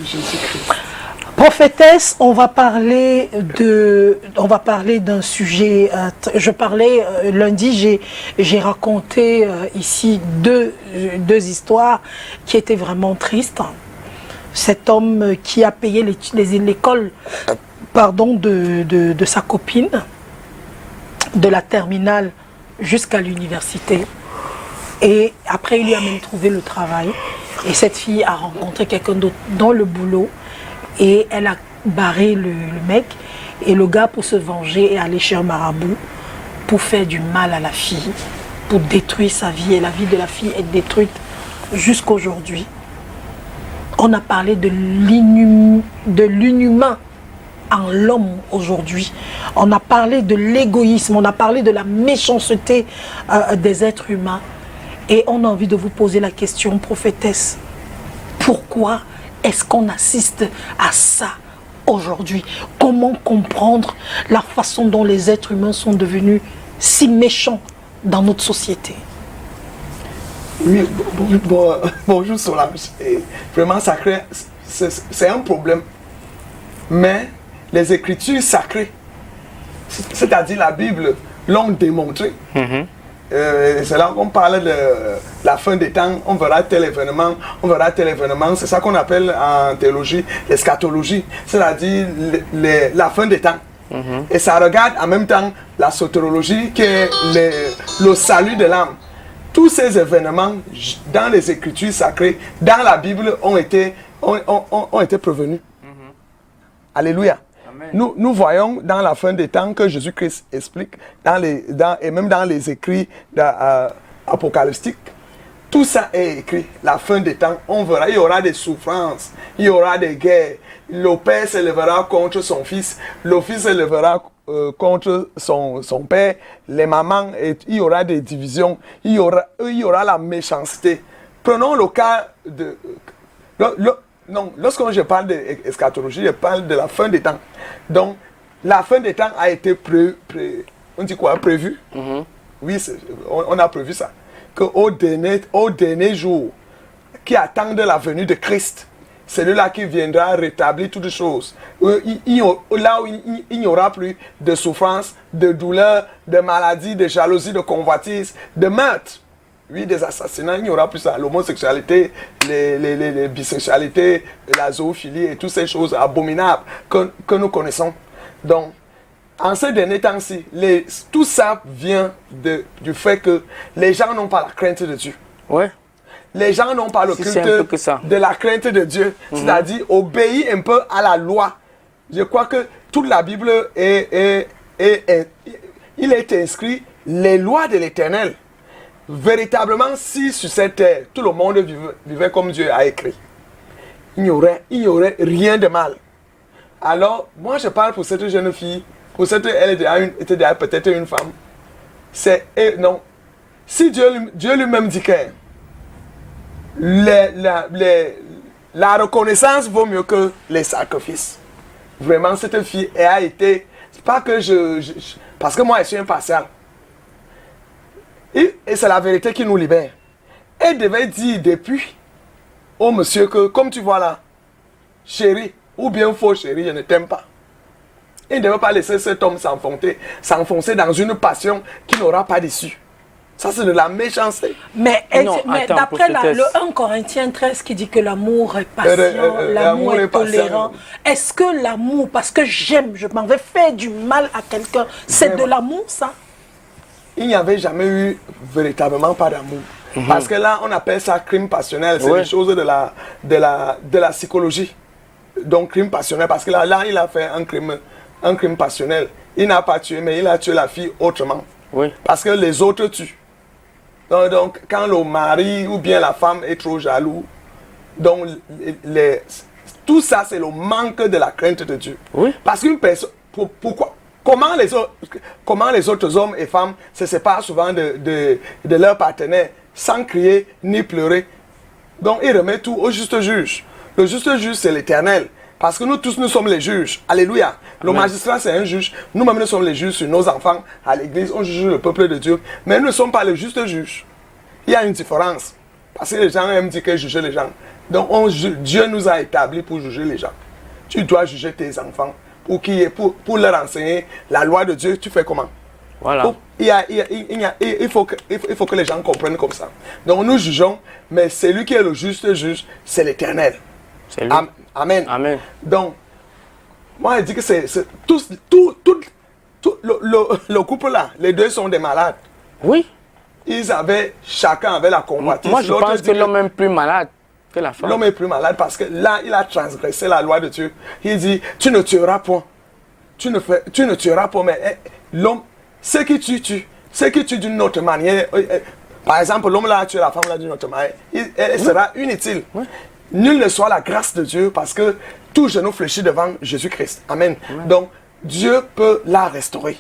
Jésus-Christ. Prophétesse, on va parler d'un sujet. Je parlais lundi, j'ai raconté ici deux histoires qui étaient vraiment tristes. Cet homme qui a payé l'école de sa copine, de la terminale jusqu'à l'université. Et après, il lui a même trouvé le travail. Et cette fille a rencontré quelqu'un d'autre dans le boulot. Et elle a barré le mec. Et le gars, pour se venger, est allé chez un marabout pour faire du mal à la fille, pour détruire sa vie. Et la vie de la fille est détruite jusqu'à aujourd'hui. On a parlé de l'inhumain en l'homme aujourd'hui. On a parlé de l'égoïsme, on a parlé de la méchanceté des êtres humains. Et on a envie de vous poser la question, prophétesse, pourquoi est-ce qu'on assiste à ça aujourd'hui? Comment comprendre la façon dont les êtres humains sont devenus si méchants dans notre société? Oui, bonjour Solange. Vraiment sacré, c'est un problème. Mais les Écritures sacrées, c'est-à-dire la Bible, l'ont démontré. C'est là qu'on parle de la fin des temps, on verra tel événement, c'est ça qu'on appelle en théologie l'eschatologie, c'est-à-dire la fin des temps. Et ça regarde en même temps la soteriologie qui est le salut de l'âme. Tous ces événements dans les Écritures sacrées, dans la Bible, ont été prévenus. Alléluia. Nous voyons dans la fin des temps que Jésus-Christ explique, et même dans les écrits apocalyptiques, tout ça est écrit. La fin des temps, on verra, il y aura des souffrances, il y aura des guerres. Le père s'élèvera contre son fils, le fils s'élèvera contre son père, les mamans, et il y aura des divisions, il y aura la méchanceté. Prenons le cas de... Non, lorsque je parle d'eschatologie, je parle de la fin des temps. Donc, la fin des temps a été prévue. Oui, on a prévu ça. Qu'au dernier jour, qui attendent la venue de Christ, c'est celui-là qui viendra rétablir toutes choses. Là où il n'y aura plus de souffrance, de douleur, de maladie, de jalousie, de convoitise, de meurtre. Oui, des assassinats, il n'y aura plus ça. L'homosexualité, les bisexualités, la zoophilie et toutes ces choses abominables que nous connaissons. Donc, en ces derniers temps-ci, tout ça vient du fait que les gens n'ont pas la crainte de Dieu. Ouais. Les gens n'ont pas le culte de la crainte de Dieu. C'est-à-dire, obéir un peu à la loi. Je crois que toute la Bible il est inscrit les lois de l'Éternel. Véritablement, si sur cette terre, tout le monde vivait comme Dieu a écrit, il n'y aurait rien de mal. Alors, moi je parle pour cette jeune fille, elle était peut-être une femme. Non. Si Dieu lui-même dit que la reconnaissance vaut mieux que les sacrifices. Vraiment, cette fille a été... C'est pas que parce que moi je suis impartial. Et c'est la vérité qui nous libère. Elle devait dire depuis au monsieur que, comme tu vois là, chérie, ou bien faux chérie, je ne t'aime pas. Il ne devait pas laisser cet homme s'enfoncer dans une passion qui n'aura pas d'issue. Ça, c'est de la méchanceté. Mais d'après le 1 Corinthiens 13 qui dit que l'amour est patient, l'amour est tolérant. Est-ce que l'amour, parce que j'aime, je m'en vais faire du mal à quelqu'un, c'est de l'amour ça? Il n'y avait jamais eu véritablement pas d'amour. Parce que là, on appelle ça crime passionnel. C'est des choses de la psychologie. Donc, crime passionnel. Parce que là, il a fait un crime passionnel. Il n'a pas tué, mais il a tué la fille autrement. Oui. Parce que les autres tuent. Donc, quand le mari ou bien la femme est trop jaloux, donc tout ça, c'est le manque de la crainte de Dieu. Oui. Parce qu'une personne... Pourquoi? Comment les autres hommes et femmes se séparent souvent de leur partenaire sans crier ni pleurer? Donc, ils remettent tout au juste juge. Le juste juge, c'est l'Éternel. Parce que nous tous, nous sommes les juges. Alléluia. Le magistrat, c'est un juge. Nous-mêmes, nous sommes les juges sur nos enfants. À l'église, on juge le peuple de Dieu. Mais nous ne sommes pas les justes juges. Il y a une différence. Parce que les gens aiment dire que juger les gens. Donc Dieu nous a établis pour juger les gens. Tu dois juger tes enfants pour leur enseigner la loi de Dieu. Tu fais comment? Voilà. Il faut que les gens comprennent comme ça. Donc nous jugeons, mais celui qui est le juste juge, c'est l'Éternel. C'est lui. Amen. Amen. Donc, moi je dis que c'est le couple là, les deux sont des malades. Oui. Chacun avait la convoitise. Moi je pense que l'homme est plus malade que la femme. L'homme est plus malade parce que là, il a transgressé la loi de Dieu. Il dit, tu ne tueras point. Tu ne tueras point, mais l'homme, ce qui tue, ce qui tue d'une autre manière. Par exemple, l'homme là a tué la femme là d'une autre manière. Elle sera inutile. Oui. Nul ne soit la grâce de Dieu parce que tout genou fléchit devant Jésus-Christ. Amen. Amen. Donc, Dieu peut la restaurer.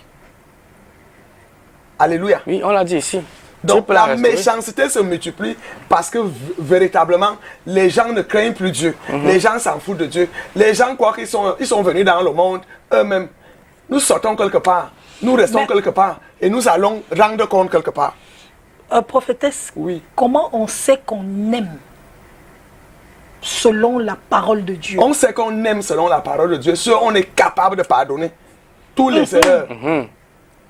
Alléluia. Oui, on l'a dit ici. Donc la méchanceté se multiplie parce que véritablement, les gens ne craignent plus Dieu. Les gens s'en foutent de Dieu. Les gens croient qu'ils sont venus dans le monde eux-mêmes. Nous sortons quelque part. Nous restons quelque part. Et nous allons rendre compte quelque part. Prophétesse, oui. Comment on sait qu'on aime selon la parole de Dieu? On sait qu'on aime selon la parole de Dieu. Si on est capable de pardonner tous les erreurs.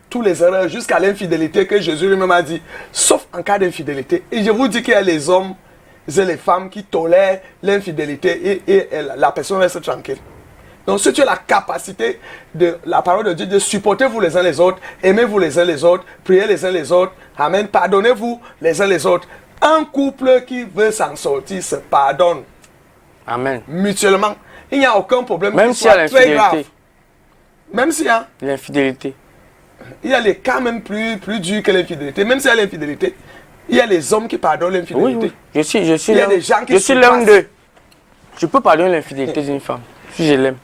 Tous les erreurs jusqu'à l'infidélité que Jésus lui-même a dit, sauf en cas d'infidélité. Et je vous dis qu'il y a les hommes et les femmes qui tolèrent l'infidélité et la personne reste tranquille. Donc si tu as la capacité de la parole de Dieu de supporter vous les uns les autres, aimez-vous les uns les autres, priez les uns les autres, amen, pardonnez-vous les uns les autres. Un couple qui veut s'en sortir se pardonne. Amen. Mutuellement. Il n'y a aucun problème. Même s'il y a l'infidélité. Même s'il y a l'infidélité. Il y a les cas même plus durs que l'infidélité. Même s'il y a l'infidélité, il y a les hommes qui pardonnent l'infidélité. Oui, oui. Je suis l'un d'eux. Je peux pardonner l'infidélité d'une femme, si je l'aime.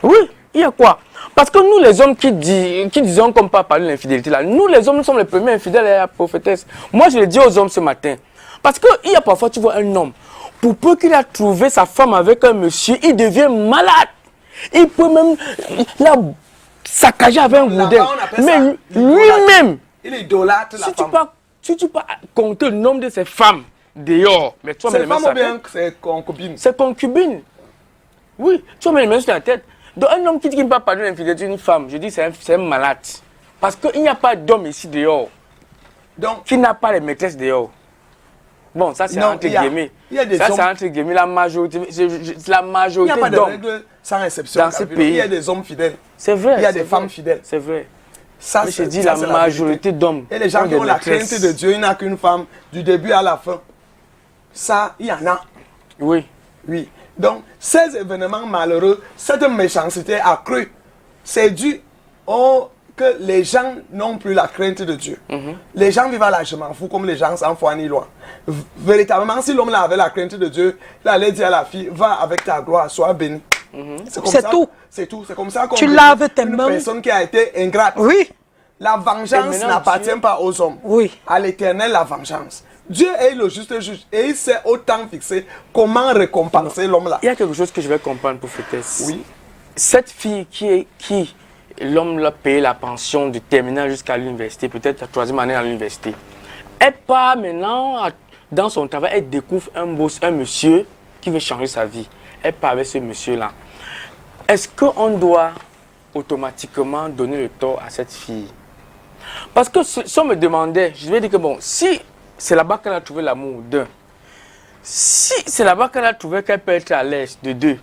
Oui, il y a quoi? Parce que nous les hommes qui disons qu'on ne peut pas pardonner l'infidélité, là, nous les hommes, nous sommes les premiers infidèles à la prophétesse. Moi je le dis aux hommes ce matin. Parce qu'il y a parfois, tu vois un homme, pour peu qu'il a trouvé sa femme avec un monsieur, il devient malade. Il peut même... saccager avec un gourdin. Mais lui-même, il idolâtre la femme. Si tu peux compter le nombre de ces femmes dehors, mais toi, c'est femme ou bien c'est concubine? C'est concubine. Oui, tu vas me les mains sur la tête. Donc un homme qui dit qu'il ne peut pas pardonner l'infidélité d'une femme, je dis c'est un malade. Parce qu'il n'y a pas d'homme ici dehors qui n'a pas les maîtresses dehors. Bon, ça c'est entre guillemets. Ça c'est entre guillemets la majorité. La majorité d'hommes. Il n'y a pas de règle sans exception dans ce pays. Il y a des hommes fidèles. C'est vrai. Il y a des femmes fidèles. C'est vrai. Ça, mais je dis la majorité d'hommes. Et les gens qui ont la crainte de Dieu, il n'y a qu'une femme du début à la fin. Ça, il y en a. Oui. Oui. Donc, ces événements malheureux, cette méchanceté accrue, c'est dû que les gens n'ont plus la crainte de Dieu. Les gens vivent à la je m'en fous comme les gens sans foi ni loi. Véritablement, si l'homme avait la crainte de Dieu, il allait dire à la fille, va avec ta gloire, sois béni. C'est tout. C'est tout. C'est comme ça qu'on tu laves tes mains. Une personne qui a été ingrate. Oui. La vengeance n'appartient pas aux hommes. Oui. À l'Éternel, la vengeance. Dieu est le juste juge et il sait autant fixer comment récompenser l'homme là. Il y a quelque chose que je vais comprendre, prophétesse. Oui. Cette fille qui l'homme l'a payé la pension du terminal jusqu'à l'université, peut-être la 3e année à l'université. Elle part maintenant dans son travail, elle découvre un monsieur qui veut changer sa vie. Elle part avec ce monsieur-là. Est-ce qu'on doit automatiquement donner le tort à cette fille? Parce que si on me demandait, je vais dire que bon, si c'est là-bas qu'elle a trouvé l'amour, d'un. Si c'est là-bas qu'elle a trouvé qu'elle peut être à l'aise, de deux.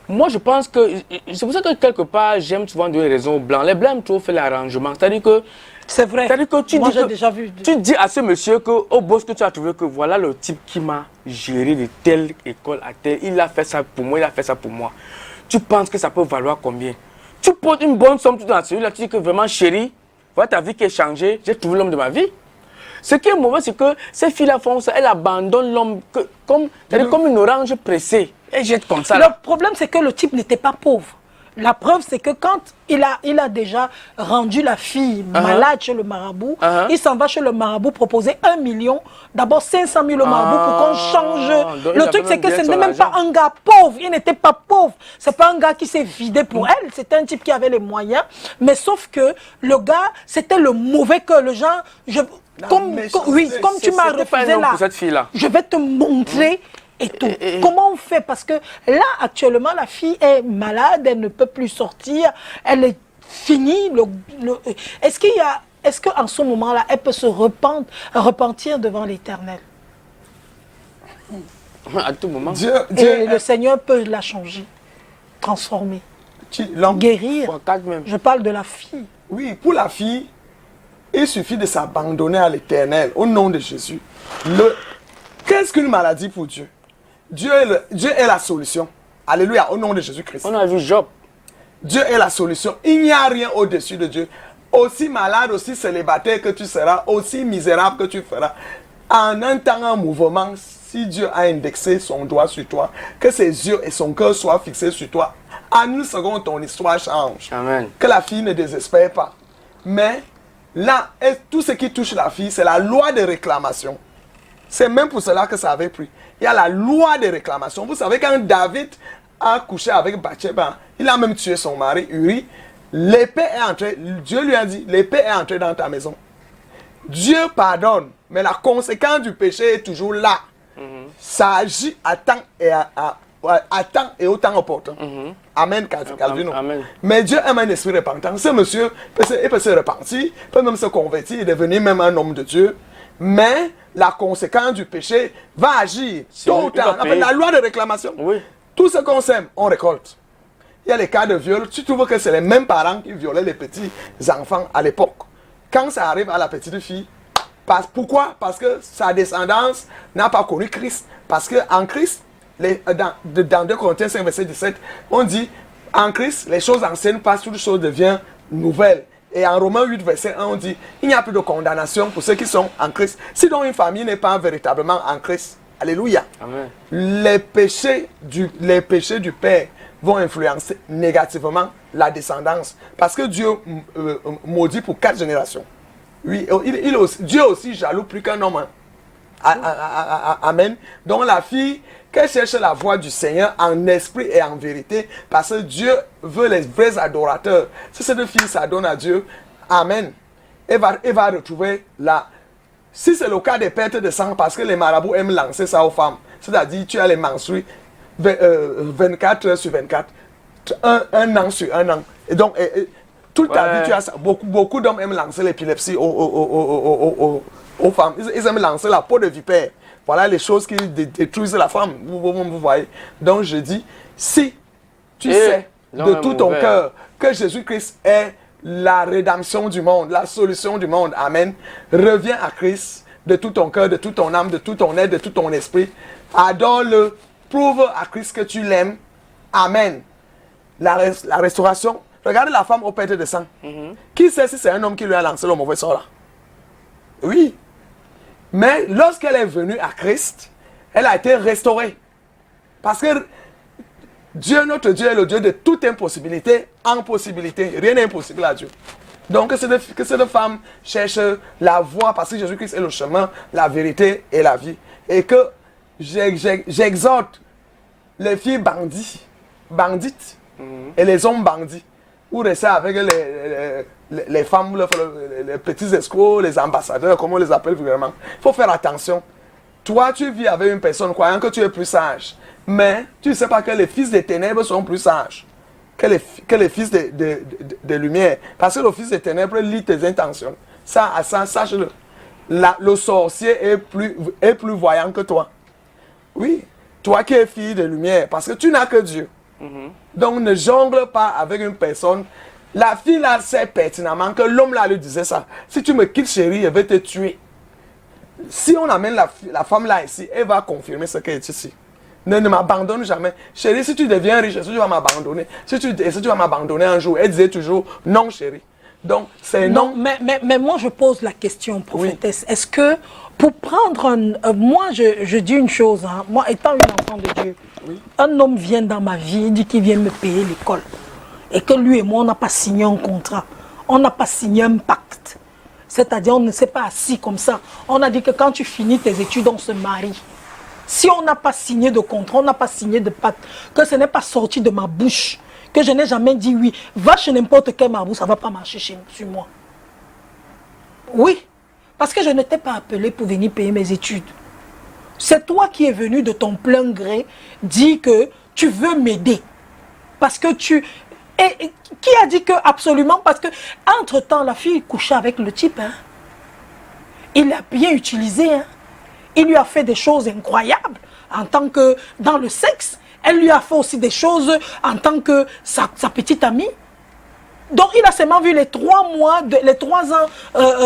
Moi, je pense que... C'est pour ça que quelque part, j'aime souvent donner raison aux Blancs. Les Blancs aiment trop faire l'arrangement. C'est-à-dire que... C'est vrai. C'est-à-dire que tu Moi, dis j'ai déjà vu. Tu dis à ce monsieur que, au boss que tu as trouvé que voilà le type qui m'a géré de telle école à telle. Il a fait ça pour moi, il a fait ça pour moi. Tu penses que ça peut valoir combien? Tu poses une bonne somme tout dans celui-là. Tu dis que vraiment, chérie, voilà ta vie qui est changée. J'ai trouvé l'homme de ma vie. Ce qui est mauvais, c'est que ces filles-là font ça. Elles abandonnent l'homme comme une orange pressée. Elles jettent comme ça. Le problème, c'est que le type n'était pas pauvre. La preuve, c'est que quand il a déjà rendu la fille malade chez le marabout, il s'en va chez le marabout proposer 1 million, d'abord 500 000 au marabout pour qu'on change. Le truc, c'est que ce n'est même pas un gars pauvre. Il n'était pas pauvre. C'est pas un gars qui s'est vidé pour elle. C'était un type qui avait les moyens. Mais sauf que le gars, c'était le mauvais que le genre... Comme tu m'as refusé là, pour cette fille-là. Je vais te montrer et tout. Comment on fait? Parce que là, actuellement, la fille est malade, elle ne peut plus sortir, elle est finie. Est-ce qu'en ce moment-là, elle peut se repentir devant l'Éternel? À tout moment. Et le Seigneur peut la changer, transformer, guérir. Je parle de la fille. Oui, pour la fille, il suffit de s'abandonner à l'Éternel au nom de Jésus. Qu'est-ce qu'une maladie pour Dieu? Dieu est la solution. Alléluia, au nom de Jésus-Christ. On a vu Job. Dieu est la solution. Il n'y a rien au-dessus de Dieu. Aussi malade, aussi célibataire que tu seras, aussi misérable que tu feras, en un temps, un mouvement, si Dieu a indexé son doigt sur toi, que ses yeux et son cœur soient fixés sur toi, en une seconde, ton histoire change. Amen. Que la fille ne désespère pas. Mais là, tout ce qui touche la fille, c'est la loi de réclamation. C'est même pour cela que ça avait pris. Il y a la loi de réclamation. Vous savez, quand David a couché avec Bathsheba, il a même tué son mari, Uri. L'épée est entrée, Dieu lui a dit, l'épée est entrée dans ta maison. Dieu pardonne, mais la conséquence du péché est toujours là. Ça agit à temps et au temps opportun. Amen, Calvino. Amen. Mais Dieu aime un esprit repentant. Ce monsieur, il peut se repentir, peut même se convertir et devenir même un homme de Dieu. Mais la conséquence du péché va agir tôt ou tard. La loi de réclamation. Oui. Tout ce qu'on sème, on récolte. Il y a les cas de viol. Tu trouves que c'est les mêmes parents qui violaient les petits enfants à l'époque. Quand ça arrive à la petite fille, pourquoi? Parce que sa descendance n'a pas connu Christ. Parce qu'en Christ, dans 2 Corinthiens 5, verset 17, on dit, en Christ, les choses anciennes passent, toutes choses deviennent nouvelles. Et en Romains 8, verset 1, on dit, il n'y a plus de condamnation pour ceux qui sont en Christ. Si donc une famille n'est pas véritablement en Christ, alléluia. Amen. Les péchés du père vont influencer négativement la descendance. Parce que Dieu maudit pour 4 générations. Oui, Dieu aussi jaloux plus qu'un homme. Amen. Donc la fille, qu'elle cherche la voix du Seigneur en esprit et en vérité, parce que Dieu veut les vrais adorateurs. Si cette fille s'adonne à Dieu, amen, elle va retrouver la... Si c'est le cas des pertes de sang, parce que les marabouts aiment lancer ça aux femmes, c'est-à-dire tu as les menstrues 24 heures sur 24, un an sur un an. Et donc, toute ta vie, tu as ça. Beaucoup d'hommes aiment lancer l'épilepsie aux femmes. Ils aiment lancer la peau de vipère. Voilà les choses qui détruisent la femme. Vous voyez. Donc, je dis, si tu sais de tout ton cœur que Jésus-Christ est la rédemption du monde, la solution du monde, amen, reviens à Christ de tout ton cœur, de toute ton âme, de tout ton être, de tout ton esprit. Adore-le. Prouve à Christ que tu l'aimes. Amen. La restauration. Regardez la femme aux pertes de sang. Qui sait si c'est un homme qui lui a lancé le mauvais sort là? Oui. Mais lorsqu'elle est venue à Christ, elle a été restaurée. Parce que Dieu, notre Dieu, est le Dieu de toute impossibilité en possibilité. Rien n'est impossible à Dieu. Donc que cette femme cherche la voie, parce que Jésus-Christ est le chemin, la vérité et la vie. Et que j'exhorte les filles bandites et les hommes bandits, ou rester avec les femmes, les petits escrocs, les ambassadeurs, comme on les appelle vraiment. Il faut faire attention. Toi, tu vis avec une personne croyant que tu es plus sage, mais tu ne sais pas que les fils des ténèbres sont plus sages que les fils de lumière. Parce que le fils des ténèbres lit tes intentions. Ça, sache-le. Le sorcier est plus voyant que toi. Oui, toi qui es fille de lumière, parce que tu n'as que Dieu. Donc ne jongle pas avec une personne. La fille là sait pertinemment que l'homme là lui disait ça. Si tu me quittes chérie, je vais te tuer. Si on amène la femme là ici, elle va confirmer ce qu'elle est ici. Ne m'abandonne jamais. Chérie, si tu deviens riche, est-ce que tu vas m'abandonner? Est-ce que tu vas m'abandonner un jour? Elle disait toujours non chérie. Donc c'est non. Mais moi je pose la question, prophétesse. Oui. Est-ce que pour prendre moi je dis une chose, hein, moi étant une enfant de Dieu, oui. Un homme vient dans ma vie, il dit qu'il vient me payer l'école. Et que lui et moi, on n'a pas signé un contrat. On n'a pas signé un pacte. C'est-à-dire, on ne s'est pas assis comme ça. On a dit que quand tu finis tes études, on se marie. Si on n'a pas signé de contrat, on n'a pas signé de pacte, que ce n'est pas sorti de ma bouche, que je n'ai jamais dit oui, va chez n'importe quel marabout, ça ne va pas marcher sur moi. Oui, parce que je ne t'ai pas appelé pour venir payer mes études. C'est toi qui es venu de ton plein gré dire que tu veux m'aider. Parce que tu... Et qui a dit que absolument? Parce que entre-temps, la fille couchait avec le type. Hein. Il l'a bien utilisé. Hein. Il lui a fait des choses incroyables en tant que dans le sexe. Elle lui a fait aussi des choses en tant que sa petite amie. Donc il a seulement vu les 3 mois, les 3 ans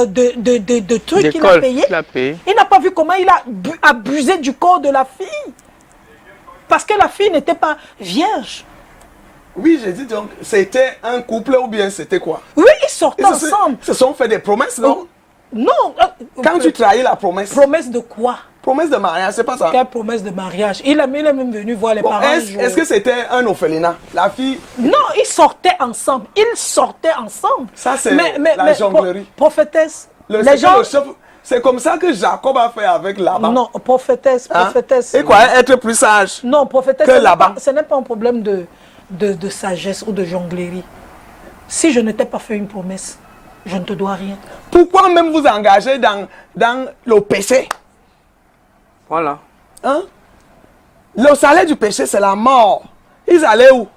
de trucs qu'il a payé. Il n'a pas vu comment il a abusé du corps de la fille. Parce que la fille n'était pas vierge. Oui, j'ai dit donc, c'était un couple ou bien c'était quoi? Oui, ils sortaient ensemble. Ils se sont fait des promesses, non? Non. Quand tu trahis la promesse. Promesse de quoi? Promesse de mariage, c'est pas ça? Quelle promesse de mariage? Il est même venu voir les parents. Est-ce que c'était un orphelinat? La fille... Non, ils sortaient ensemble. Ça, c'est la jonglerie. Prophétesse. C'est comme ça que Jacob a fait avec Laban. Non, prophétesse. Et quoi, être plus sage? Non, prophétesse, que Laban. Ce n'est pas un problème de sagesse ou de jonglerie. Si je ne t'ai pas fait une promesse, je ne te dois rien. Pourquoi même vous engager dans le péché? Voilà. Hein? Le salaire du péché, c'est la mort. Ils allaient où?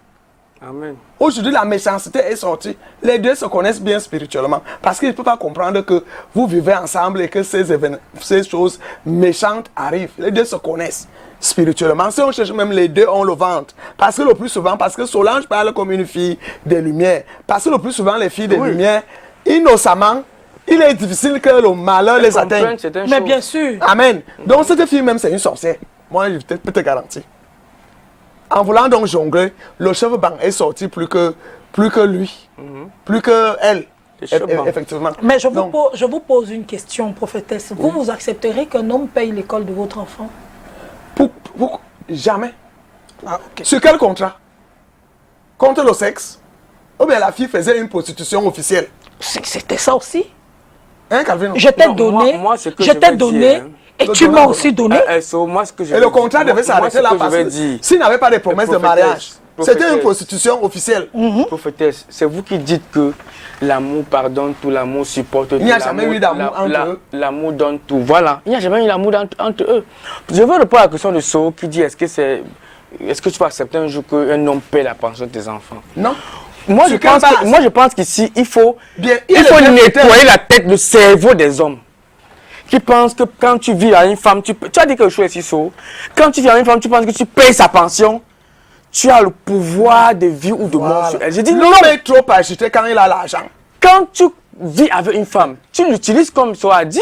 Amen. Aujourd'hui, la méchanceté est sortie. Les deux se connaissent bien spirituellement. Parce qu'ils ne peuvent pas comprendre que vous vivez ensemble et que ces choses méchantes arrivent. Les deux se connaissent spirituellement. Si on cherche même les deux, on le vante. Parce que le plus souvent, parce que Solange parle comme une fille des Lumières. Parce que le plus souvent, les filles des Lumières, innocemment, il est difficile que le malheur les atteigne. Mais bien sûr. Amen. Donc cette fille même, c'est une sorcière. Moi, je peux te garantir. En voulant donc jongler, le cheveu blanc est sorti plus que lui. Plus que elle. Effectivement. Mais je vous pose une question, prophétesse. Vous accepterez qu'un homme paye l'école de votre enfant? Jamais. Ah, okay. Sur quel contrat? Contre le sexe? Ou bien la fille faisait une prostitution officielle? C'était ça aussi. Hein, Calvin? Je t'ai donné, et tu m'as aussi donné. Moi, ce que je et le contrat devait s'arrêter là parce que s'il n'avait pas de promesse de mariage, c'était une prostitution officielle. Prophétesse, c'est vous qui dites que l'amour pardonne tout, l'amour supporte tout. Il n'y a jamais eu d'amour entre eux. L'amour donne tout. Voilà. Il n'y a jamais eu d'amour entre eux. Je veux répondre à la question de So qui dit est-ce que tu vas accepter un jour qu'un homme paie la pension de tes enfants? Non. Moi, je pense qu'ici, il faut nettoyer la tête, le cerveau des hommes. Qui pensent que quand tu vis à une femme, tu as dit quelque chose ici, So. Quand tu vis à une femme, tu penses que tu payes sa pension. Tu as le pouvoir de vie ou de mort sur elle. J'ai dit non. L'homme est trop agité quand il a l'argent. Quand tu vis avec une femme, tu l'utilises comme So a dit.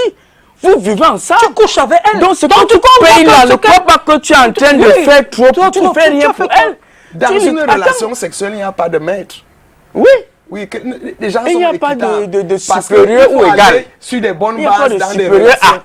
Vous vivez ensemble. Tu couches avec elle. Donc, ce que tu payes là, ne crois pas que tu es en train de faire trop. Tu ne fais rien pour elle. Dans une relation sexuelle, il n'y a pas de maître. Oui. Oui, les gens sont il n'y a pas de supérieur ou égal. Sur des bonnes il n'y a pas bases de dans des supérieur relations.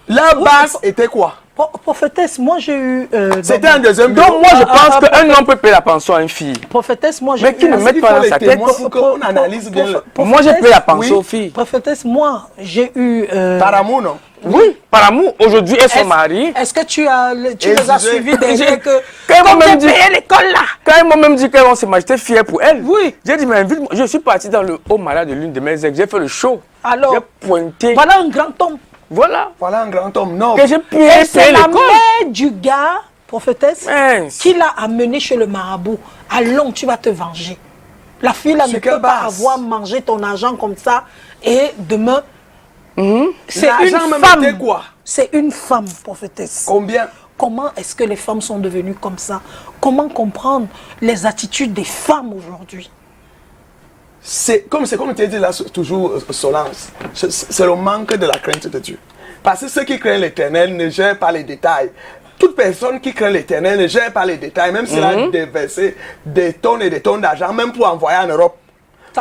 La base était quoi? Prophétesse, moi j'ai eu... C'était un deuxième bureau. Donc moi je pense qu'un homme peut payer la pension à une fille. Prophétesse, moi j'ai eu... Mais qui ne met pas dans sa tête. On analyse bien. Moi j'ai payé la pension aux filles. Prophétesse, moi j'ai eu... Par amour, non? Oui, par amour. Aujourd'hui, elles sont mariées. Est-ce que tu les as suivis derrière que... Quand ils m'ont même dit l'école là. Quand ils m'ont même dit qu'elles vont se marier, j'étais fier pour elles. Oui. J'ai dit, mais invite-moi. Je suis parti dans le haut malade de l'une de mes ex. J'ai fait le show. Alors, j'ai pointé. Voilà un grand homme. Voilà. Voilà un grand homme. Non. Que j'ai payé c'est la l'école. mère du gars, prophétesse, qui l'a amené chez le marabout. Allons, tu vas te venger. La fille là ne peut pas avoir mangé ton argent comme ça et demain... C'est une femme. C'est une femme, prophétesse. Combien? Comment est-ce que les femmes sont devenues comme ça? Comment comprendre les attitudes des femmes aujourd'hui? C'est comme tu as dit là toujours, Solange, c'est le manque de la crainte de Dieu. Parce que ceux qui craignent l'Éternel ne gèrent pas les détails. Toute personne qui craint l'Éternel ne gère pas les détails, même s'il a déversé des tonnes et des tonnes d'argent, même pour envoyer en Europe.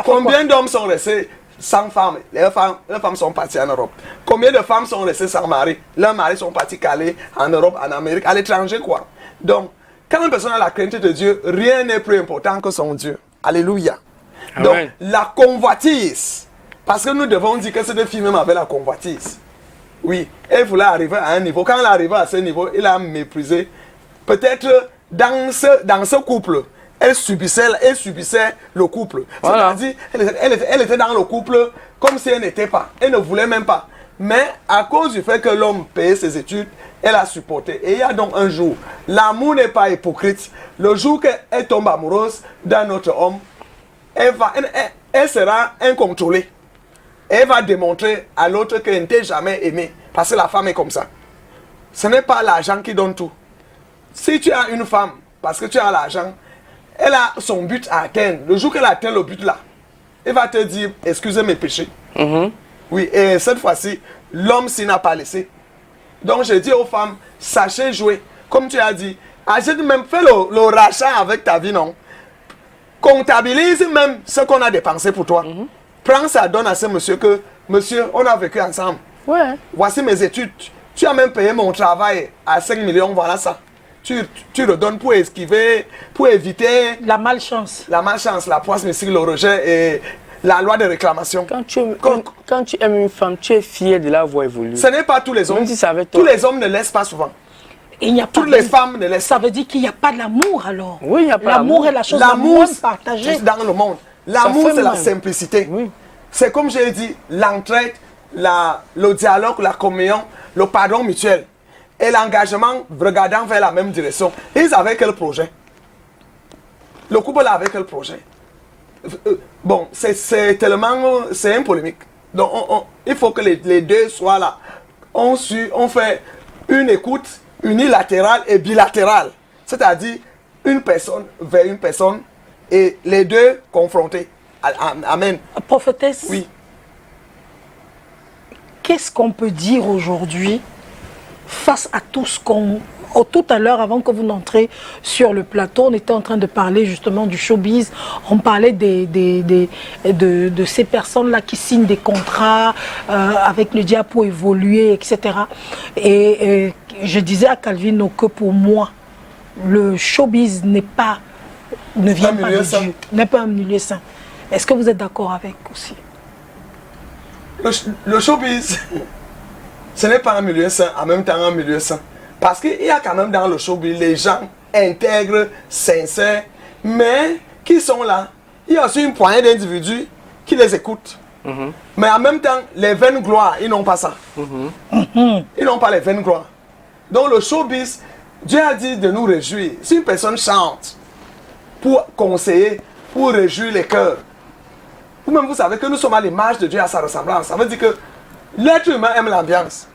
Combien d'hommes sont restés sans femmes? Les femmes sont parties en Europe. Combien de femmes sont restées sans mari? Leurs maris sont partis caler en Europe, en Amérique, à l'étranger quoi. Donc, quand une personne a la crainte de Dieu, rien n'est plus important que son Dieu. Alléluia. Amen. Donc, la convoitise, parce que nous devons dire que cette fille même avait la convoitise. Oui, elle voulait arriver à un niveau. Quand elle est arrivée à ce niveau, il a méprisé. Peut-être dans ce couple, elle subissait le couple. Voilà. C'est-à-dire, elle était dans le couple comme si elle n'était pas. Elle ne voulait même pas. Mais à cause du fait que l'homme payait ses études, elle a supporté. Et il y a donc un jour, l'amour n'est pas hypocrite. Le jour qu'elle tombe amoureuse d'un autre homme, elle sera incontrôlée. Elle va démontrer à l'autre qu'elle n'était jamais aimée. Parce que la femme est comme ça. Ce n'est pas l'argent qui donne tout. Si tu as une femme, parce que tu as l'argent, elle a son but à atteindre. Le jour qu'elle atteint le but là, elle va te dire, excusez mes péchés. Oui, et cette fois-ci, l'homme s'y n'a pas laissé. Donc je dis aux femmes, sachez jouer. Comme tu as dit, achète même, fais le rachat avec ta vie, non? Comptabilise même ce qu'on a dépensé pour toi. Prends ça, donne à ce monsieur que, monsieur, on a vécu ensemble. Ouais. Voici mes études. Tu as même payé mon travail à 5 millions, voilà ça. Tu le donnes pour esquiver, pour éviter La malchance. la malchance, la poisse mystique, le rejet et la loi de réclamation. Quand tu aimes une femme, tu es fier de la voir évoluer. Ce n'est pas tous les hommes. Même si c'est avec toi. Tous les hommes ne laissent pas souvent. Il n'y a pas Toutes les femmes ne laissent Ça pas. veut dire qu'il n'y a pas d'amour alors. Oui, il n'y a pas L'amour est la chose la moins partagée. dans le monde. L'amour, fait c'est la mal. simplicité. Oui. C'est comme j'ai dit, l'entraide, le dialogue, la communion, le pardon mutuel et l'engagement regardant vers la même direction. Ils avaient quel projet? Le couple avait quel projet? Bon, c'est tellement... C'est une polémique. Donc, il faut que les deux soient là. On fait une écoute unilatérale et bilatérale. C'est-à-dire, une personne vers une personne et les deux confrontés. Amen. Prophétesse, Oui. qu'est-ce qu'on peut dire aujourd'hui face à tout ce qu'on... tout à l'heure, avant que vous n'entrez sur le plateau, on était en train de parler justement du showbiz. On parlait de ces personnes-là qui signent des contrats avec le diable pour évoluer, etc. Et je disais à Calvino que pour moi, le showbiz ne vient pas de Dieu, n'est pas un milieu saint. Est-ce que vous êtes d'accord avec aussi? Le showbiz, ce n'est pas un milieu sain, en même temps un milieu sain. Parce qu'il y a quand même dans le showbiz les gens intègres, sincères, mais qui sont là. Il y a aussi une poignée d'individus qui les écoutent. Mais en même temps, les vaines gloires, ils n'ont pas ça. Ils n'ont pas les vaines gloires. Donc le showbiz, Dieu a dit de nous réjouir. Si une personne chante pour conseiller, pour réjouir les cœurs, vous-même vous savez que nous sommes à l'image de Dieu, à sa ressemblance. Ça veut dire que l'être humain aime l'ambiance.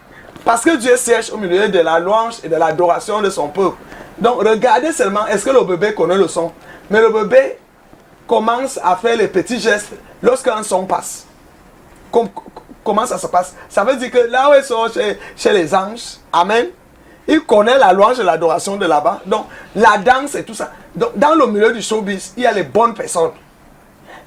Parce que Dieu siège au milieu de la louange et de l'adoration de son peuple. Donc regardez seulement, est-ce que le bébé connaît le son? Mais le bébé commence à faire les petits gestes lorsqu'un son passe. Comment ça se passe? Ça veut dire que là où ils sont chez les anges, amen, il connaît la louange et l'adoration de là-bas. Donc la danse et tout ça. Donc, dans le milieu du showbiz, il y a les bonnes personnes.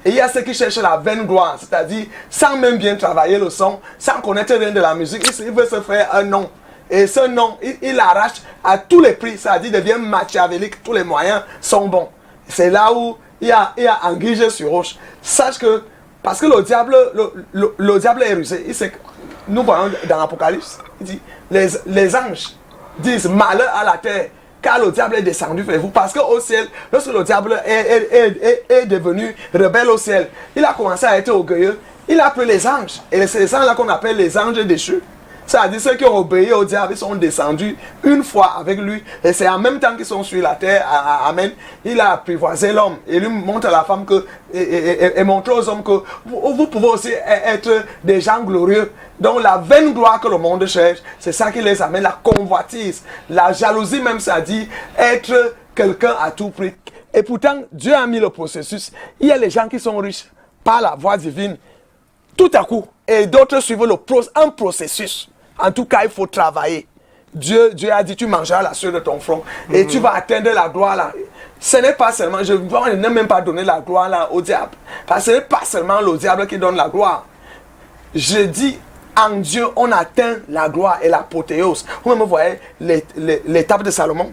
Et il y a ceux qui cherchent la vaine gloire, c'est-à-dire sans même bien travailler le son, sans connaître rien de la musique, il veut se faire un nom. Et ce nom, il l'arrache à tous les prix, c'est-à-dire devient machiavélique, tous les moyens sont bons. C'est là où il y a anguille sur roche. Sache que, parce que le diable est rusé, nous voyons dans l'Apocalypse, il dit, les anges disent malheur à la terre, car le diable est descendu vers vous. Parce qu'au ciel, lorsque le diable est devenu rebelle au ciel, il a commencé à être orgueilleux. Il a appelé les anges. Et c'est les anges-là qu'on appelle les anges déchus. C'est-à-dire ceux qui ont obéi au diable, ils sont descendus une fois avec lui. Et c'est en même temps qu'ils sont sur la terre. Amen. Il a apprivoisé l'homme. Et lui montre à la femme que, et montre aux hommes que vous pouvez aussi être des gens glorieux. Donc la vaine gloire que le monde cherche, c'est ça qui les amène, la convoitise. La jalousie même, ça dit être quelqu'un à tout prix. Et pourtant, Dieu a mis le processus. Il y a les gens qui sont riches par la voie divine. Tout à coup. Et d'autres suivent un processus. En tout cas, il faut travailler. Dieu a dit, tu mangeras la sueur de ton front. Et tu vas atteindre la gloire là. Ce n'est pas seulement, je n'ai même pas donné la gloire là au diable. Parce que ce n'est pas seulement le diable qui donne la gloire. Je dis, en Dieu, on atteint la gloire et l'apothéose. Vous me voyez l'étape de Salomon.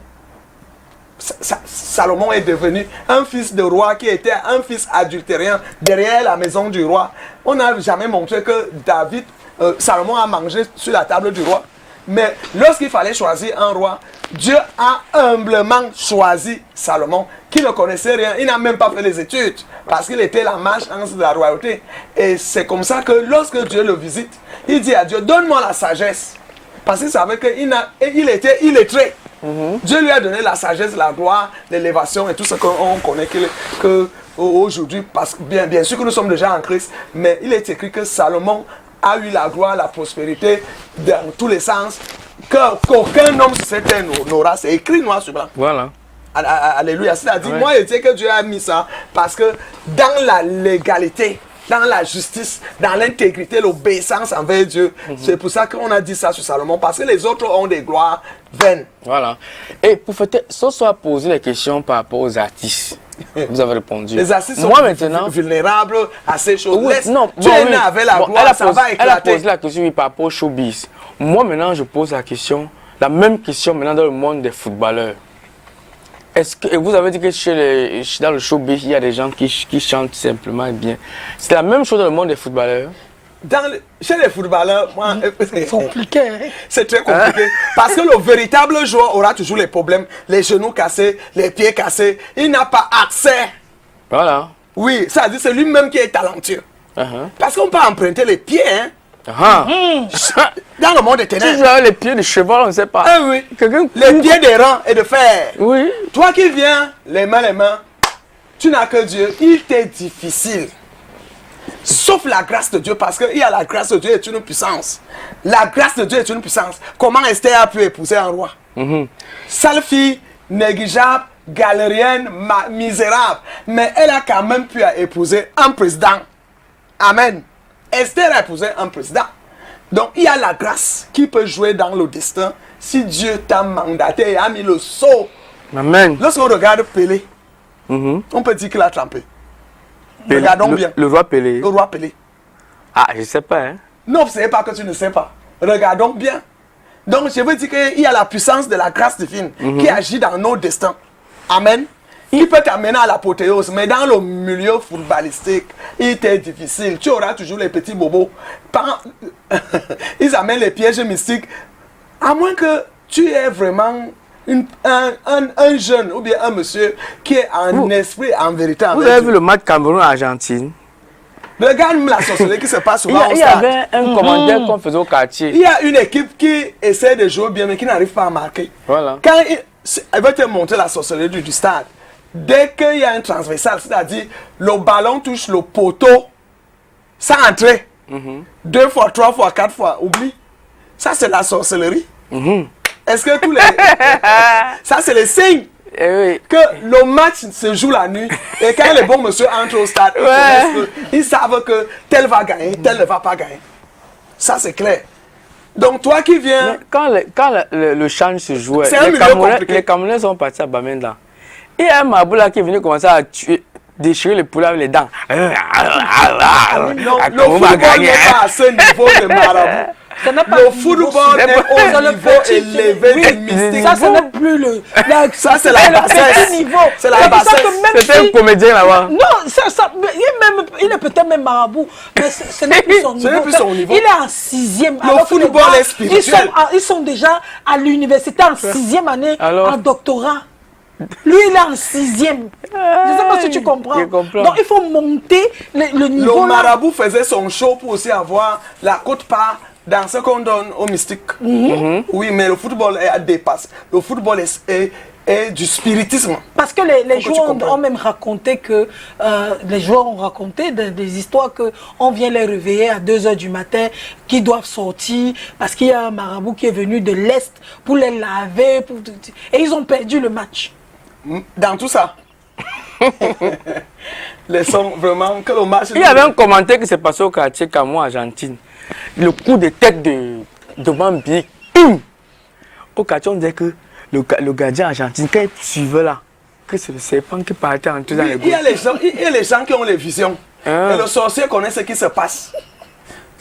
Salomon est devenu un fils de roi qui était un fils adultérien derrière la maison du roi. On n'a jamais montré que Salomon a mangé sur la table du roi. Mais lorsqu'il fallait choisir un roi, Dieu a humblement choisi Salomon, qui ne connaissait rien. Il n'a même pas fait les études, parce qu'il était la malchance de la royauté. Et c'est comme ça que lorsque Dieu le visite, il dit à Dieu, donne-moi la sagesse. Parce qu'il savait qu'il était illettré. Dieu lui a donné la sagesse, la gloire, l'élévation et tout ce qu'on connaît aujourd'hui. Parce que bien sûr que nous sommes déjà en Christ, mais il est écrit que Salomon a eu la gloire, la prospérité dans tous les sens. Qu'aucun homme sur cette terre n'aura. C'est écrit noir sur blanc. Voilà. Alléluia. C'est-à-dire, moi, je sais que Dieu a mis ça parce que dans la légalité, dans la justice, dans l'intégrité, l'obéissance envers Dieu, c'est pour ça qu'on a dit ça sur Salomon, parce que les autres ont des gloires vaines. Voilà. Et pour faire, ce soir, poser les questions par rapport aux artistes. Vous avez répondu. Les artistes sont vulnérables à ces choses. Oui, non, tu es né avec la gloire, ça va éclater. Elle a posé la question oui, par rapport au showbiz. Moi, maintenant, je pose la même question maintenant dans le monde des footballeurs. Est-ce que, et vous avez dit que dans le showbiz, il y a des gens qui chantent simplement bien. C'est la même chose dans le monde des footballeurs. Chez les footballeurs, c'est compliqué. Hein? C'est très compliqué. Parce que le véritable joueur aura toujours les problèmes. Les genoux cassés, les pieds cassés. Il n'a pas accès. Voilà. Oui, ça veut dire c'est lui-même qui est talentueux. Parce qu'on peut emprunter les pieds. Hein. Dans le monde des ténèbres. Si vous avez les pieds de cheval, on ne sait pas. Ah oui. Les pieds des rangs et de fer. Oui. Toi qui viens, les mains, tu n'as que Dieu. Il t'est difficile. Sauf la grâce de Dieu, parce qu'il y a la grâce de Dieu est une puissance. La grâce de Dieu est une puissance. Comment Esther a pu épouser un roi? Sale fille, négligeable, galérienne, misérable. Mais elle a quand même pu épouser un président. Amen. Esther a épousé un président. Donc il y a la grâce qui peut jouer dans le destin si Dieu t'a mandaté et a mis le sceau. Amen. Lorsqu'on regarde Pelé, on peut dire qu'il a trempé. Regardons bien. Le roi Pelé. Le roi Pelé. Ah, je ne sais pas. Hein. Non, ce n'est pas que tu ne sais pas. Regardons bien. Donc, je veux dire qu'il y a la puissance de la grâce divine qui agit dans nos destins. Amen. Il peut t'amener à l'apothéose, mais dans le milieu footballistique, il était difficile. Tu auras toujours les petits bobos. Ils amènent les pièges mystiques. À moins que tu aies vraiment un jeune ou bien un monsieur qui est en esprit, en vérité. Vous avez vu le match Cameroun-Argentine? Regarde la sorcellerie qui se passe souvent au stade. Il y avait un commentaire qu'on faisait au quartier. Il y a une équipe qui essaie de jouer bien mais qui n'arrive pas à marquer. Voilà. Quand elle veut te montrer la sorcellerie du stade, dès qu'il y a un transversal, c'est-à-dire le ballon touche le poteau, ça entre. 2 fois, 3 fois, 4 fois, oublie. Ça c'est la sorcellerie. Est-ce que tous les... Ça c'est le signe. Oui. Que le match se joue la nuit et quand les bons monsieur entrent au stade, ils savent que tel va gagner, tel ne va pas gagner. Ça c'est clair. Donc toi qui viens... Mais quand le change se jouait, les Camerounais sont partis à Bamenda. Il y a un marabout là qui est venu commencer à déchirer les poulets avec les dents. Non, le football n'est pas à ce niveau de marabout. Le football est au niveau élevé du mystique. Ça, ce n'est plus le... Ça, c'est la bassesse. C'est la bassesse. C'est un comédien là-bas. Non, il est peut-être même marabout, mais ce n'est plus son niveau. Il est en 6e. Le football est spirituel. Ils sont déjà à l'université en 6e année, en doctorat. Lui, il est en 6e. Je ne sais pas si tu comprends. Donc, il faut monter le niveau. Le marabout faisait son show pour aussi avoir la quote-part dans ce qu'on donne aux mystiques. Oui, mais le football dépasse. Le football est du spiritisme. Parce que les joueurs ont même raconté que... les joueurs ont raconté des histoires qu'on vient les réveiller à 2 h du matin, qui doivent sortir, parce qu'il y a un marabout qui est venu de l'Est pour les laver. Et ils ont perdu le match. Dans tout ça. Laissons vraiment que le match... Il y avait un commentaire qui s'est passé au quartier Cameroun-Argentine. Le coup de tête de Mambi. Au quartier, on disait que le gardien argentin, quand il suivait là, que c'est le serpent qui partait en tout dans les gouttes. Il y a les gens qui ont les visions. Et le sorcier connaît ce qui se passe.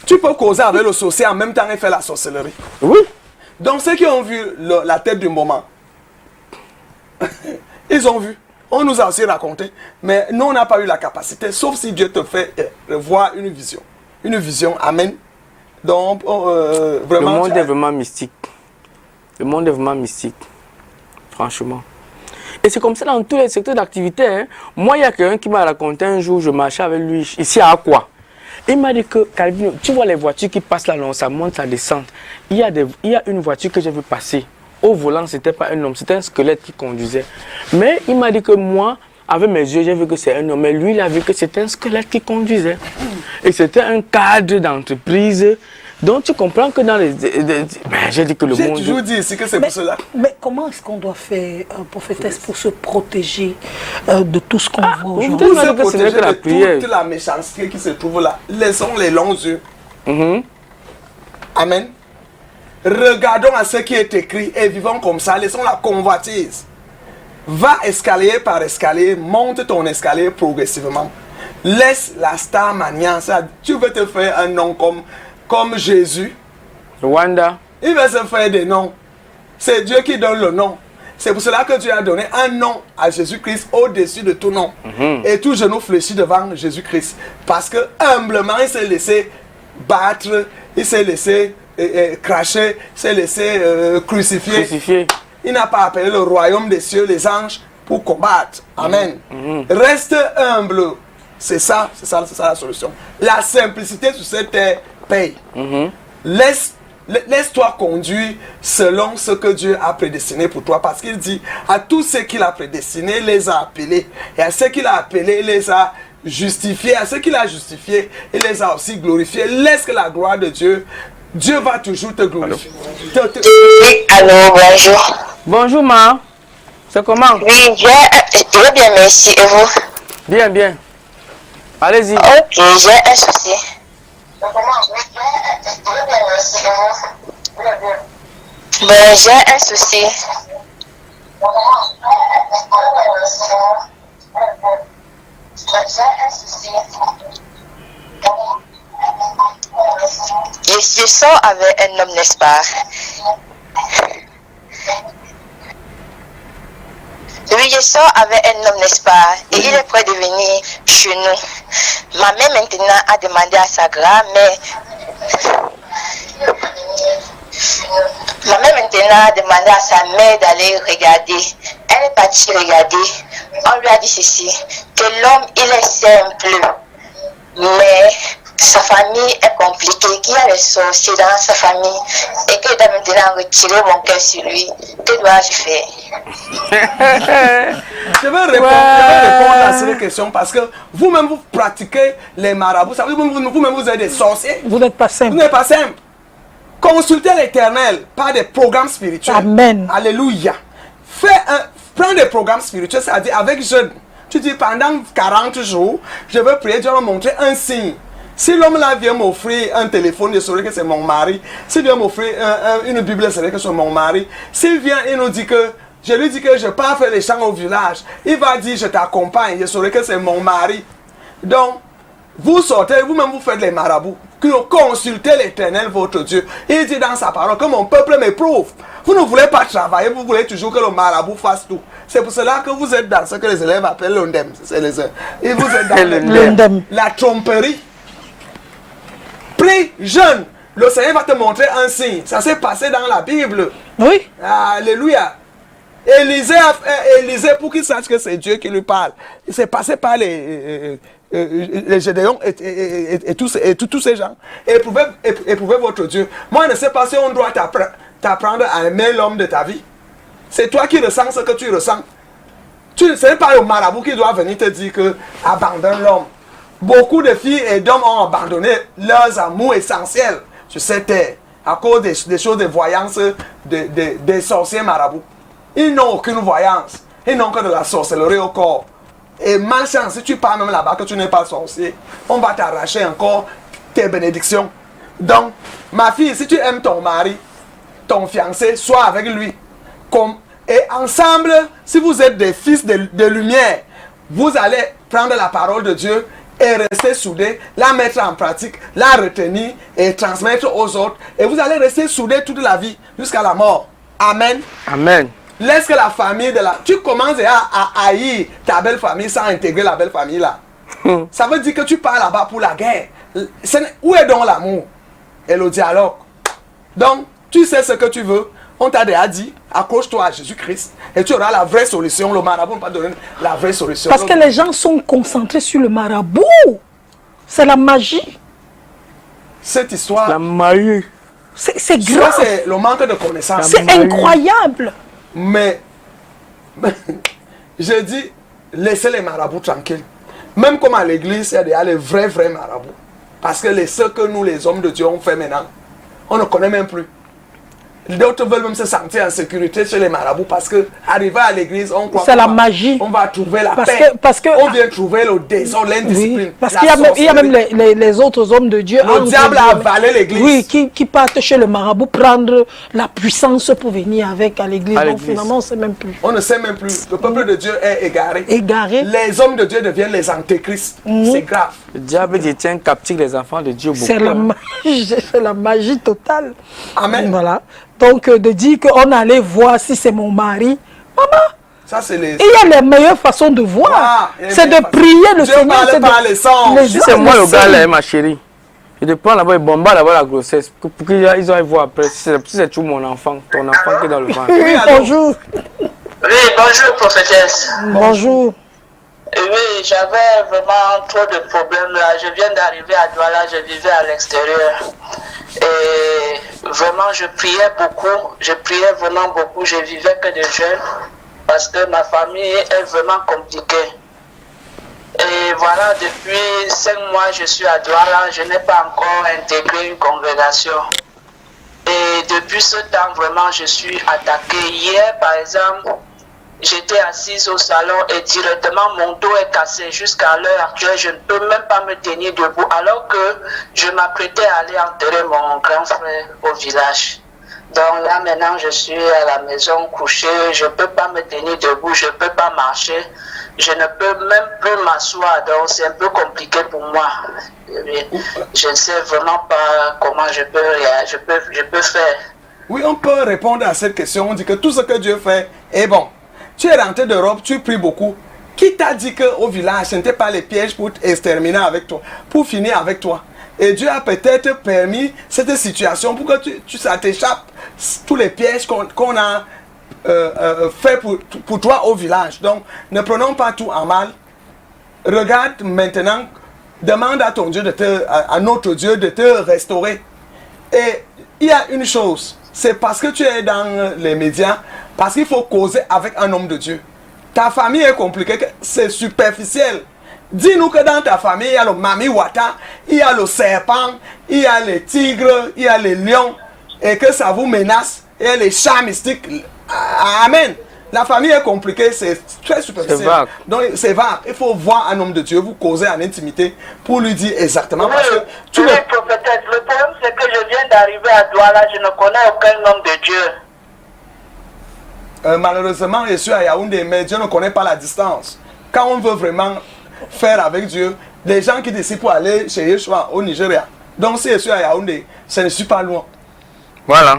Tu peux causer avec le sorcier en même temps et faire la sorcellerie. Oui. Donc ceux qui ont vu la tête du moment, ils ont vu. On nous a aussi raconté. Mais nous, on n'a pas eu la capacité, sauf si Dieu te fait voir une vision. Une vision, amen. Donc, vraiment... Le monde est vraiment mystique. Le monde est vraiment mystique. Franchement. Et c'est comme ça dans tous les secteurs d'activité. Hein. Moi, il y a quelqu'un qui m'a raconté un jour, je marchais avec lui ici à Aqua. Il m'a dit que, Calvino, tu vois les voitures qui passent là, non, ça monte, ça descend. Il y a une voiture que j'ai vu passer. Au volant, c'était pas un homme, c'était un squelette qui conduisait. Mais il m'a dit que moi, avec mes yeux, j'ai vu que c'est un homme. Mais lui, il a vu que c'était un squelette qui conduisait. Et c'était un cadre d'entreprise. Donc tu comprends que dans les... j'ai dit que le monde... J'ai toujours dit ici que c'est pour cela. Mais comment est-ce qu'on doit faire, prophétesse, pour se protéger de tout ce qu'on voit aujourd'hui? Pour se protéger de toute la méchanceté qui se trouve là, laissons les longs yeux. Amen. Regardons à ce qui est écrit et vivons comme ça. Laissons la convoitise. Va escalier par escalier, monte ton escalier progressivement. Laisse la star mania. Tu veux te faire un nom comme Jésus. Rwanda. Il va se faire des noms. C'est Dieu qui donne le nom. C'est pour cela que Dieu a donné un nom à Jésus-Christ au-dessus de tout nom. Et tout genou fléchit devant Jésus-Christ. Parce que humblement, il s'est laissé battre, il s'est laissé cracher, il s'est laissé crucifier. Il n'a pas appelé le royaume des cieux, les anges, pour combattre. Amen. Reste humble. C'est ça la solution. La simplicité sur cette terre paye. Laisse-toi conduire selon ce que Dieu a prédestiné pour toi. Parce qu'il dit, à tous ceux qu'il a prédestinés, il les a appelés. Et à ceux qu'il a appelés, il les a justifiés. À ceux qu'il a justifiés, il les a aussi glorifiés. Laisse que la gloire de Dieu, Dieu va toujours te glorifier. Oui, allô, bonjour. Bonjour, ma. C'est comment? Oui, je vais bien, merci. Et vous? Bien, bien. Allez-y. Ok, j'ai un souci. Ben, j'ai un souci. Je sors avec un homme, n'est-ce pas? Oui, je sors avec un homme, n'est-ce pas? Et il est prêt de venir chez nous. Ma mère maintenant a demandé à sa grand-mère. Ma mère maintenant a demandé à sa mère d'aller regarder. Elle est partie regarder. On lui a dit ceci, que l'homme il est simple, mais sa famille est compliquée, qu'il y a des sorciers dans sa famille et que doit maintenant retirer mon cœur sur lui. Que dois-je faire? Je vais répondre à cette question parce que vous-même vous pratiquez les marabouts. Vous-même vous êtes des sorciers. Vous n'êtes pas simple. Vous n'êtes pas simple. Consultez l'Éternel par des programmes spirituels. Amen. Alléluia. Prends des programmes spirituels, c'est-à-dire avec jeûne. Tu dis pendant 40 jours, je veux prier, Dieu va me montrer un signe. Si l'homme là vient m'offrir un téléphone, je saurai que c'est mon mari. S'il vient m'offrir une Bible, je saurai que c'est mon mari. S'il vient et nous dit que, je lui dis que je pars faire les chants au village, il va dire je t'accompagne, je saurai que c'est mon mari. Donc, vous sortez, vous-même vous faites les marabouts. Consultez l'Éternel, votre Dieu. Il dit dans sa parole que mon peuple m'éprouve. Vous ne voulez pas travailler, vous voulez toujours que le marabout fasse tout. C'est pour cela que vous êtes dans ce que les élèves appellent l'ondem. Et vous êtes dans l'ondem. La tromperie. Prie, jeune. Le Seigneur va te montrer un signe. Ça s'est passé dans la Bible. Oui. Alléluia. Élisée, pour qu'il sache que c'est Dieu qui lui parle, il s'est passé par les Gédéons et tous ces gens. Éprouvez votre Dieu. Moi, je ne sais pas si on doit t'apprendre à aimer l'homme de ta vie. C'est toi qui ressens ce que tu ressens. Ce n'est pas le marabout qui doit venir te dire que abandonne l'homme. Beaucoup de filles et d'hommes ont abandonné leurs amours essentiels sur cette terre à cause des choses de voyance des sorciers marabouts. Ils n'ont aucune voyance. Ils n'ont que de la sorcellerie au corps. Et malchance, si tu pars même là-bas que tu n'es pas sorcier, on va t'arracher encore tes bénédictions. Donc, ma fille, si tu aimes ton mari, ton fiancé, sois avec lui. Et ensemble, si vous êtes des fils de lumière, vous allez prendre la parole de Dieu et rester soudés, la mettre en pratique, la retenir et transmettre aux autres. Et vous allez rester soudés toute la vie, jusqu'à la mort. Amen. Amen. Laisse que la famille de la... Tu commences à haïr ta belle famille sans intégrer la belle famille là. Ça veut dire que tu pars là-bas pour la guerre. Où est donc l'amour et le dialogue? Donc, tu sais ce que tu veux. On t'a déjà dit, accroche-toi à Jésus-Christ et tu auras la vraie solution. Le marabout ne va pas donner la vraie solution. Parce que les gens sont concentrés sur le marabout. C'est la magie. cette histoire, La mariée. C'est soit grave. c'est le manque de connaissance. C'est incroyable. Mais, je dis, laissez les marabouts tranquilles. Même comme à l'église, il y a les vrais marabouts. Parce que ce que nous, les hommes de Dieu, on fait maintenant, on ne connaît même plus. D'autres veulent même se sentir en sécurité chez les marabouts parce que arriver à l'église, on croit c'est la magie. On va trouver la Parce paix. que On vient trouver le désordre, l'indiscipline. Oui, parce la qu'il y a même les autres hommes de Dieu. Le diable a avalé l'église. Oui, qui partent chez le marabout prendre la puissance pour venir avec à l'église. À Donc l'église. finalement, on ne sait même plus. On ne sait même plus. Le peuple de Dieu est égaré. Égaré. Les hommes de Dieu deviennent les antéchrists. C'est grave. Le diable détient captif les enfants de Dieu beaucoup. C'est la magie totale. Amen. Voilà. Donc de dire qu'on allait voir si c'est mon mari. Maman, Ça, c'est les... il y a les meilleures façons de voir. Ah, il y a les C'est de meilleures prier le Dieu Seigneur. parle c'est par les songes. Si c'est moi le gars là, ma chérie, je te prends là-bas et bombarde là-bas la grossesse pour qu'ils aillent voir après. Si c'est toujours mon enfant, ton enfant qui est dans le ventre. Oui, allô. bonjour. Oui, bonjour, prophétesse. Bonjour. Oui, j'avais vraiment trop de problèmes là. Je viens d'arriver à Douala, je vivais à l'extérieur. Et vraiment, je priais beaucoup. Je priais vraiment beaucoup. Je vivais que de jeûnes parce que ma famille est vraiment compliquée. Et voilà, depuis 5 mois, je suis à Douala. Je n'ai pas encore intégré une congrégation. Et depuis ce temps, vraiment, je suis attaquée. Hier, par exemple, j'étais assise au salon et directement mon dos est cassé. Jusqu'à l'heure actuelle, je ne peux même pas me tenir debout alors que je m'apprêtais à aller enterrer mon grand frère au village. Donc là maintenant, je suis à la maison couchée, je ne peux pas me tenir debout, je ne peux pas marcher, je ne peux même plus m'asseoir. Donc c'est un peu compliqué pour moi. Je ne sais vraiment pas comment je peux faire. Oui, on peut répondre à cette question. On dit que tout ce que Dieu fait est bon. Tu es rentré d'Europe, tu pries beaucoup. Qui t'a dit qu'au village, ce n'était pas les pièges pour exterminer avec toi, pour finir avec toi? Et Dieu a peut-être permis cette situation pour que ça t'échappe, tous les pièges qu'on a fait pour toi au village. Donc, ne prenons pas tout en mal. Regarde maintenant, demande à ton Dieu, à notre Dieu de te restaurer. Et il y a une chose, c'est parce que tu es dans les médias, parce qu'il faut causer avec un homme de Dieu. Ta famille est compliquée, c'est superficiel. Dis-nous que dans ta famille, il y a le Mami Wata, il y a le serpent, il y a les tigres, il y a les lions, et que ça vous menace, il y a les chats mystiques. Amen. La famille est compliquée, c'est très superficiel. C'est vague. Donc c'est vague. Il faut voir un homme de Dieu, vous causer en intimité pour lui dire exactement. Parce que tu oui, prophétesse, le problème c'est que je viens d'arriver à Douala, je ne connais aucun homme de Dieu. Malheureusement, je suis à Yaoundé, mais Dieu ne connaît pas la distance. Quand on veut vraiment faire avec Dieu, les gens qui décident pour aller chez Yeshua au Nigeria. Donc si je suis à Yaoundé, ce ne suis pas loin. Voilà.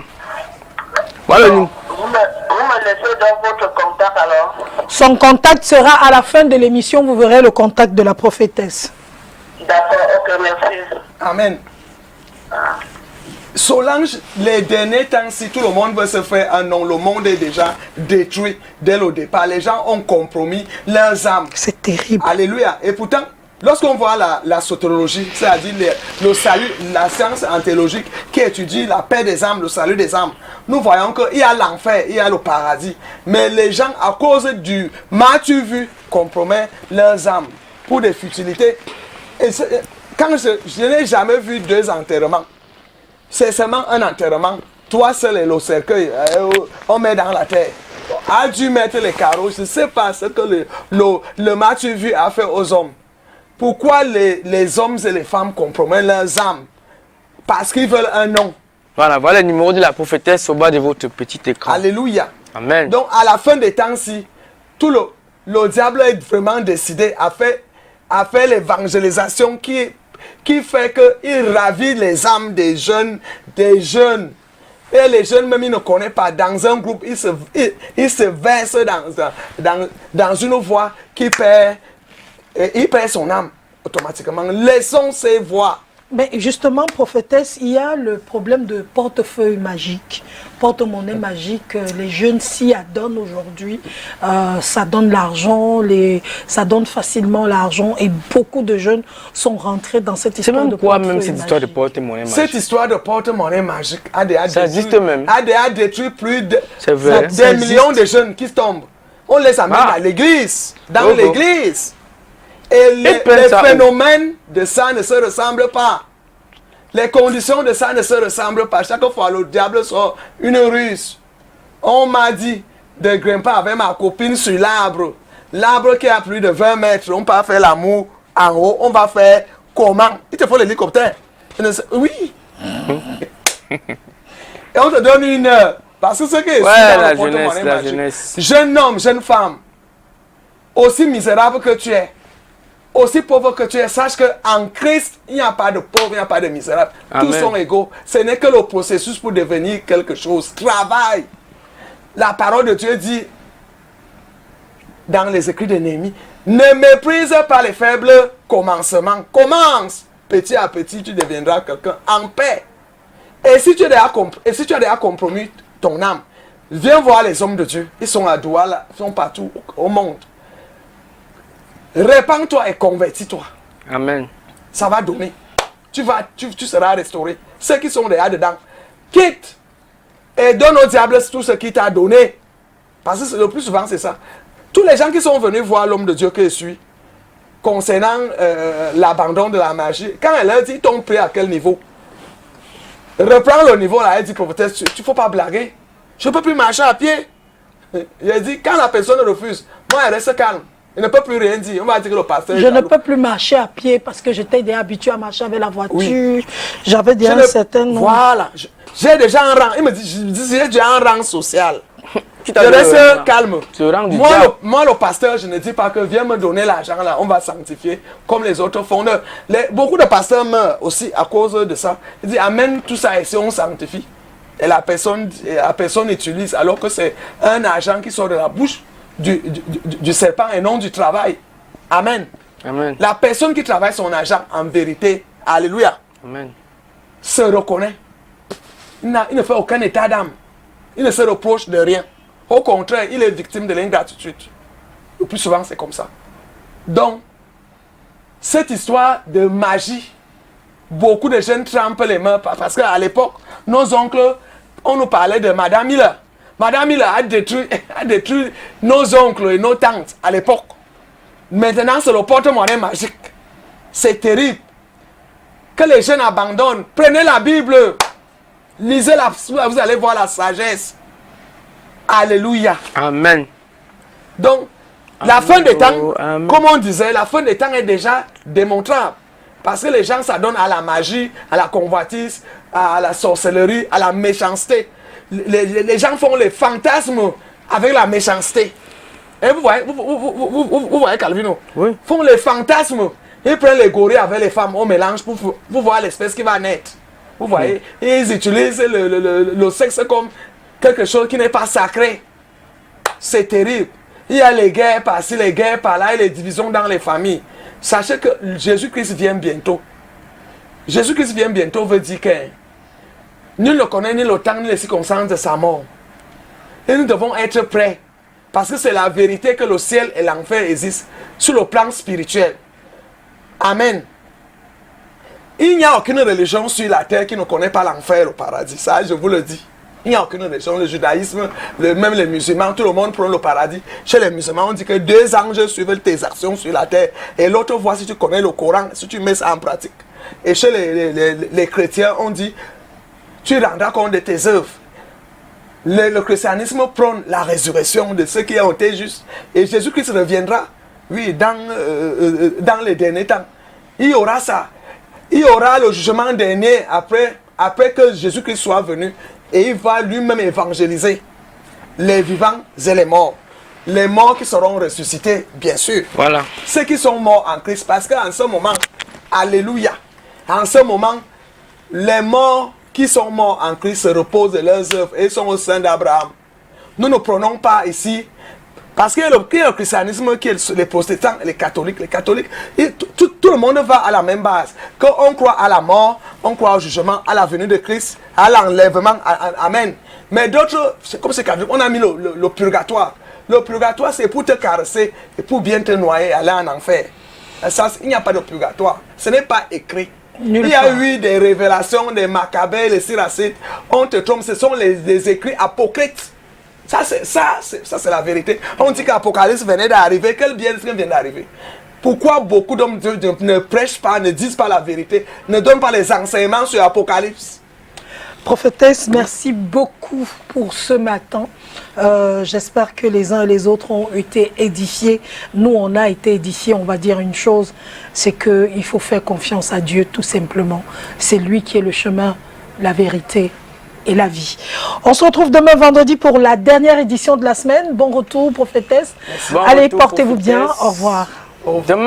Voilà nous. Vous me laissez dans votre contact alors? Son contact sera à la fin de l'émission, vous verrez le contact de la prophétesse. D'accord, ok, merci. Amen. Solange, les derniers temps, si tout le monde veut se faire un nom, le monde est déjà détruit dès le départ. Les gens ont compromis leurs âmes. C'est terrible. Alléluia. Et pourtant, lorsqu'on voit la soteriologie, c'est-à-dire le salut, la science anthologique qui étudie la paix des âmes, le salut des âmes, nous voyons qu'il y a l'enfer, il y a le paradis. Mais les gens, à cause du m'as-tu vu, compromettent leurs âmes pour des futilités. Et quand je n'ai jamais vu 2 enterrements. C'est seulement un enterrement. Toi seul et le cercueil, on met dans la terre. A dû mettre les carreaux. Je ne sais pas ce que le m'as-tu vu a fait aux hommes. Pourquoi les hommes et les femmes compromettent leurs âmes? Parce qu'ils veulent un nom. Voilà, voilà le numéro de la prophétesse au bas de votre petit écran. Alléluia. Amen. Donc à la fin des temps-ci, tout le diable est vraiment décidé à faire l'évangélisation qui fait qu'il ravit les âmes des jeunes. Et les jeunes, même ils ne connaissent pas. Dans un groupe, ils se versent dans une voie qui perd son âme automatiquement. Laissons ces voies Mais justement, prophétesse, il y a le problème de portefeuille magique, porte-monnaie magique. Les jeunes s'y adonnent aujourd'hui. Ça donne l'argent, ça donne facilement l'argent. Et beaucoup de jeunes sont rentrés dans cette C'est histoire de même quoi portefeuille même cette histoire de magique. porte-monnaie magique? Cette histoire de porte-monnaie magique Ça existe même. a détruit plus de C'est vrai. des millions de jeunes qui tombent. On les amène Ah. à l'église, dans Oh, oh. l'église. Et les prennent ça où? phénomènes de ça ne se ressemblent pas. Les conditions de ça ne se ressemblent pas. Chaque fois, le diable sort une ruse. On m'a dit de grimper avec ma copine sur l'arbre. L'arbre qui a plus de 20 mètres. On peut faire l'amour en haut. On va faire comment? Il te faut l'hélicoptère. Oui. Et on te donne une heure. Parce que ce qui est Ouais, dans la le porte-monnaie jeunesse, la magique, jeunesse. jeune homme, jeune femme, aussi misérable que tu es, aussi pauvre que tu es, sache qu'en Christ, il n'y a pas de pauvre, il n'y a pas de misérable. Amen. Tous sont égaux. Ce n'est que le processus pour devenir quelque chose. Travaille. La parole de Dieu dit dans les écrits de Néhémie, ne méprise pas les faibles commencements. Commence. Petit à petit, tu deviendras quelqu'un en paix. Et si tu as déjà compromis ton âme, viens voir les hommes de Dieu. Ils sont à Douala, ils sont partout au monde. Répands-toi et convertis-toi. Amen. Ça va donner. Tu seras restauré. Ceux qui sont déjà dedans, quitte et donne au diable tout ce qu'il t'a donné. Parce que le plus souvent, c'est ça. Tous les gens qui sont venus voir l'homme de Dieu que je suis, concernant l'abandon de la magie, quand elle a dit, ils t'ont pris à quel niveau? Reprends le niveau là, elle dit, prophétesse, tu ne faut pas blaguer. Je ne peux plus marcher à pied. Il a dit, quand la personne refuse, moi, elle reste calme. Il ne peut plus rien dire. On va dire que le pasteur... Je ne peux plus marcher à pied parce que j'étais déjà habitué à marcher avec la voiture. Oui. J'avais déjà un certain nombre. Voilà. J'ai déjà un rang. Il me dit, j'ai déjà un rang social. Qui Je t'a donné le reste rang? calme. C'est le rang du Moi, diable. moi, le pasteur, je ne dis pas que viens me donner l'argent là, on va sanctifier comme les autres font. Beaucoup de pasteurs meurent aussi à cause de ça. Il dit, amène tout ça ici, on sanctifie. Et la personne utilise alors que c'est un argent qui sort de la bouche du serpent et non du travail. Amen. Amen. La personne qui travaille son argent en vérité, alléluia, Amen. se reconnaît. Il ne fait aucun état d'âme. Il ne se reproche de rien. Au contraire, il est victime de l'ingratitude. Le plus souvent, c'est comme ça. Donc, cette histoire de magie, beaucoup de jeunes trempent les mains parce qu'à l'époque, nos oncles, on nous parlait de Madame Miller. Madame Miller a détruit nos oncles et nos tantes à l'époque. Maintenant, c'est le porte-monnaie magique. C'est terrible. Que les jeunes abandonnent. Prenez la Bible. Lisez-la. Vous allez voir la sagesse. Alléluia. Amen. Donc, la fin des temps, Amen. comme on disait, la fin des temps est déjà démontrable. Parce que les gens s'adonnent à la magie, à la convoitise, à la sorcellerie, à la méchanceté. Les gens font les fantasmes avec la méchanceté. Et vous voyez Calvino? Oui. Font les fantasmes. Ils prennent les gorilles avec les femmes au mélange pour voir l'espèce qui va naître. Vous voyez? Et ils utilisent le sexe comme quelque chose qui n'est pas sacré. C'est terrible. Il y a les guerres par-ci, les guerres par-là et les divisions dans les familles. Sachez que Jésus-Christ vient bientôt. Jésus-Christ vient bientôt veut dire que nul ne connaît ni le temps ni les circonstances de sa mort. Et nous devons être prêts. Parce que c'est la vérité que le ciel et l'enfer existent sur le plan spirituel. Amen. Il n'y a aucune religion sur la terre qui ne connaît pas l'enfer et le paradis. Ça, je vous le dis. Il n'y a aucune religion. Le judaïsme, même les musulmans, tout le monde prend le paradis. Chez les musulmans, on dit que 2 anges suivent tes actions sur la terre. Et l'autre voit si tu connais le Coran, si tu mets ça en pratique. Et chez les chrétiens, on dit, tu rendras compte de tes œuvres. Le christianisme prône la résurrection de ceux qui ont été justes. Et Jésus-Christ reviendra, oui, dans les derniers temps. Il y aura ça. Il y aura le jugement dernier après que Jésus-Christ soit venu. Et il va lui-même évangéliser les vivants et les morts. Les morts qui seront ressuscités, bien sûr. Voilà. Ceux qui sont morts en Christ. Parce qu'en ce moment, alléluia, en ce moment, les morts qui sont morts en Christ se reposent de leurs œuvres et sont au sein d'Abraham. Nous ne prenons pas ici, parce qu'il y a le christianisme, qui est les protestants et les catholiques. Les catholiques, tous Tout le monde va à la même base. Quand on croit à la mort, on croit au jugement, à la venue de Christ, à l'enlèvement. Amen. Mais d'autres, c'est comme ce qu'on a mis le purgatoire. Le purgatoire, c'est pour te caresser et pour bien te noyer, aller en enfer. Ça, il n'y a pas de purgatoire. Ce n'est pas écrit. Il y a eu des révélations des Maccabées, les Siracides. On te trompe, ce sont les écrits apocryphes. Ça, c'est la vérité. On dit qu'Apocalypse venait d'arriver. Quel bien vient d'arriver? Pourquoi beaucoup d'hommes de Dieu ne prêchent pas, ne disent pas la vérité, ne donnent pas les enseignements sur l'Apocalypse? Prophétesse, merci beaucoup pour ce matin. J'espère que les uns et les autres ont été édifiés. Nous, on a été édifiés. On va dire une chose, c'est qu'il faut faire confiance à Dieu, tout simplement. C'est lui qui est le chemin, la vérité et la vie. On se retrouve demain vendredi pour la dernière édition de la semaine. Bon retour, prophétesse. Bon Allez, retour, portez-vous bien. prophétesse. Au revoir. Demain.